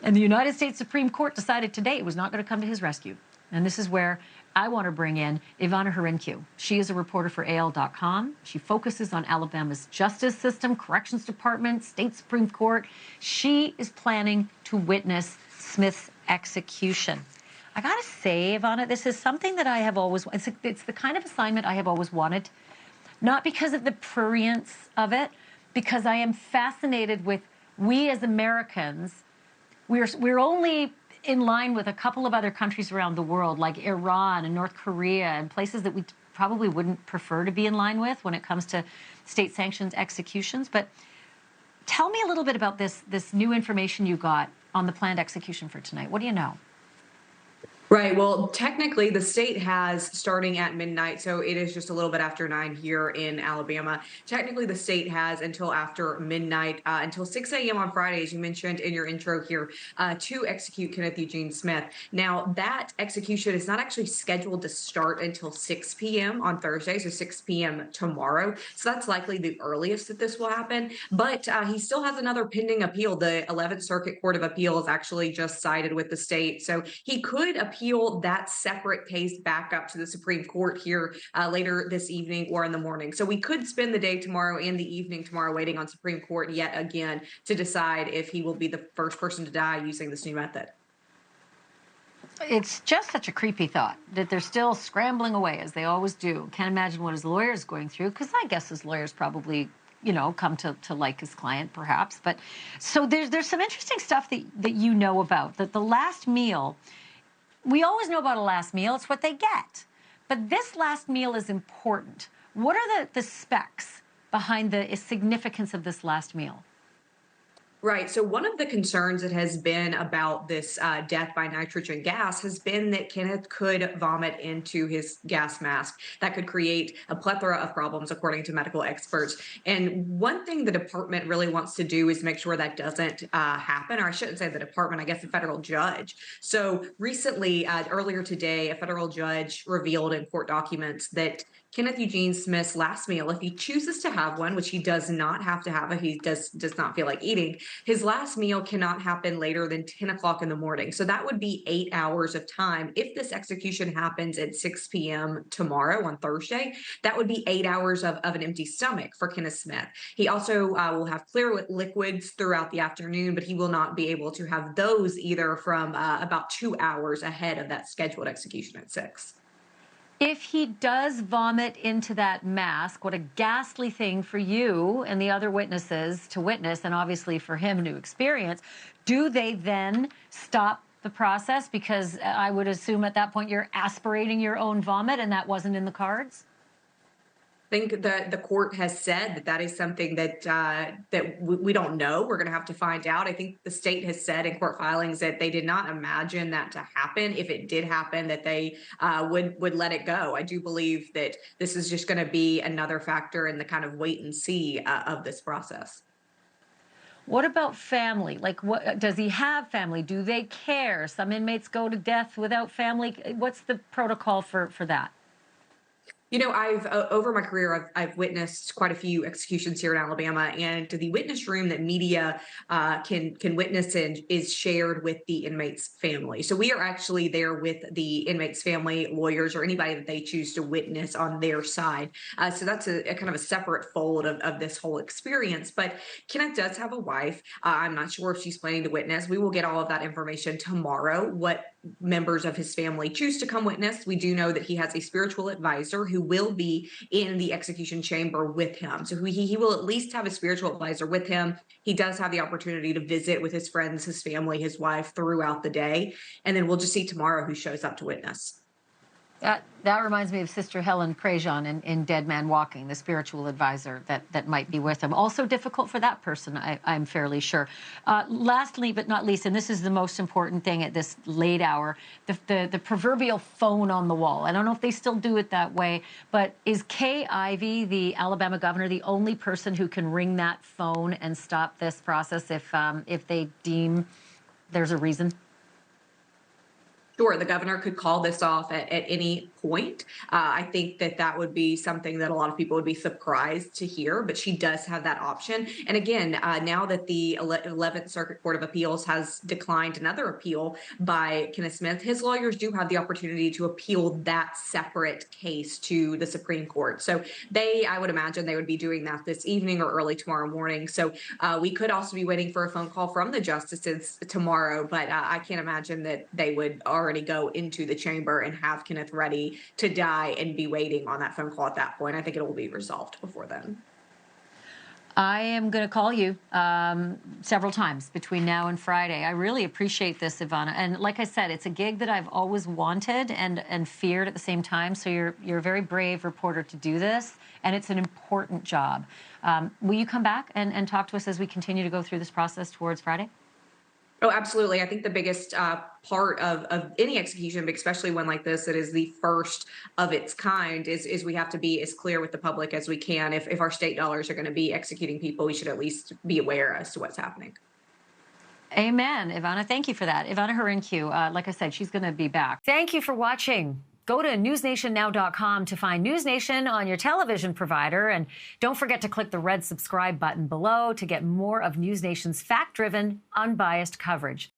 And the United States Supreme Court decided today it was not going to come to his rescue. And this is where I want to bring in Ivana Hrynkiw. She is a reporter for AL.com. She focuses on Alabama's justice system, corrections department, state Supreme Court. She is planning to witness Smith's execution. I got to say, Ivana, this is something that I have always, it's the kind of assignment I have always wanted, not because of the prurience of it, because I am fascinated with, we as Americans, we're only in line with a couple of other countries around the world, like Iran and North Korea, and places that we probably wouldn't prefer to be in line with when it comes to state-sanctioned executions. But tell me a little bit about this new information you got on the planned execution for tonight. What do you know? Right. Well, technically, the state has starting at midnight, so it is just a little bit after 9 here in Alabama. Technically, the state has until after midnight, until 6 a.m. on Friday, as you mentioned in your intro here, to execute Kenneth Eugene Smith. Now, that execution is not actually scheduled to start until 6 p.m. on Thursday, so 6 p.m. tomorrow. So that's likely the earliest that this will happen. But he still has another pending appeal. The 11th Circuit Court of Appeals actually just sided with the state, so he could appeal that separate case back up to the Supreme Court here later this evening or in the morning. So we could spend the day tomorrow and the evening tomorrow waiting on Supreme Court yet again to decide if he will be the first person to die using this new method. It's just such a creepy thought that they're still scrambling away, as they always do. Can't imagine what his lawyer's going through, because I guess his lawyer's probably, you know, come to like his client, perhaps. But so there's some interesting stuff that you know about, that the last meal, we always know about a last meal. It's what they get. But this last meal is important. What are the specs behind the significance of this last meal? Right. So one of the concerns that has been about this death by nitrogen gas has been that Kenneth could vomit into his gas mask. That could create a plethora of problems, according to medical experts. And one thing the department really wants to do is make sure that doesn't happen, or I shouldn't say the department, I guess the federal judge. So recently, earlier today, a federal judge revealed in court documents that Kenneth Eugene Smith's last meal, if he chooses to have one, which he does not have to have if he does not feel like eating, his last meal cannot happen later than 10 o'clock in the morning. So that would be 8 hours of time. If this execution happens at 6 p.m. tomorrow on Thursday, that would be 8 hours of an empty stomach for Kenneth Smith. He also will have clear liquids throughout the afternoon, but he will not be able to have those either from about 2 hours ahead of that scheduled execution at 6. If he does vomit into that mask, what a ghastly thing for you and the other witnesses to witness, and obviously for him to experience. Do they then stop the process? Because I would assume at that point you're aspirating your own vomit, and that wasn't in the cards? I think the court has said that that is something that we don't know. We're going to have to find out. I think the state has said in court filings that they did not imagine that to happen. If it did happen, that they would let it go. I do believe that this is just going to be another factor in the kind of wait and see of this process. What about family? Like, what does he have family? Do they care? Some inmates go to death without family. What's the protocol for that? You know, I've over my career, I've witnessed quite a few executions here in Alabama, and the witness room that media can witness in is shared with the inmate's family. So we are actually there with the inmate's family, lawyers, or anybody that they choose to witness on their side. So that's a kind of a separate fold of this whole experience. But Kenneth does have a wife. I'm not sure if she's planning to witness. We will get all of that information tomorrow. What members of his family choose to come witness. We do know that he has a spiritual advisor who will be in the execution chamber with him. So he will at least have a spiritual advisor with him. He does have the opportunity to visit with his friends, his family, his wife throughout the day. And then we'll just see tomorrow who shows up to witness. That reminds me of Sister Helen Prejean in Dead Man Walking, the spiritual advisor that might be with him. Also difficult for that person, I'm fairly sure. Lastly, but not least, and this is the most important thing at this late hour, the proverbial phone on the wall. I don't know if they still do it that way, but is Kay Ivey, the Alabama governor, the only person who can ring that phone and stop this process if they deem there's a reason? Sure, the governor could call this off at any point. I think that that would be something that a lot of people would be surprised to hear, but she does have that option. And again, now that the 11th Circuit Court of Appeals has declined another appeal by Kenneth Smith, his lawyers do have the opportunity to appeal that separate case to the Supreme Court. So I would imagine they would be doing that this evening or early tomorrow morning. So we could also be waiting for a phone call from the justices tomorrow, but I can't imagine that they would already go into the chamber and have Kenneth ready to die and be waiting on that phone call at that point. I think it will be resolved before then. I am going to call you several times between now and Friday. I really appreciate this, Ivana. And like I said, it's a gig that I've always wanted and feared at the same time. So you're a very brave reporter to do this, and it's an important job. Will you come back and talk to us as we continue to go through this process towards Friday? Oh, absolutely. I think the biggest part of any execution, but especially one like this that is the first of its kind, is we have to be as clear with the public as we can. If our state dollars are going to be executing people, we should at least be aware as to what's happening. Amen, Ivana. Thank you for that. Ivana Hrynkiw, like I said, she's going to be back. Thank you for watching. Go to newsnationnow.com to find NewsNation on your television provider. And don't forget to click the red subscribe button below to get more of NewsNation's fact-driven, unbiased coverage.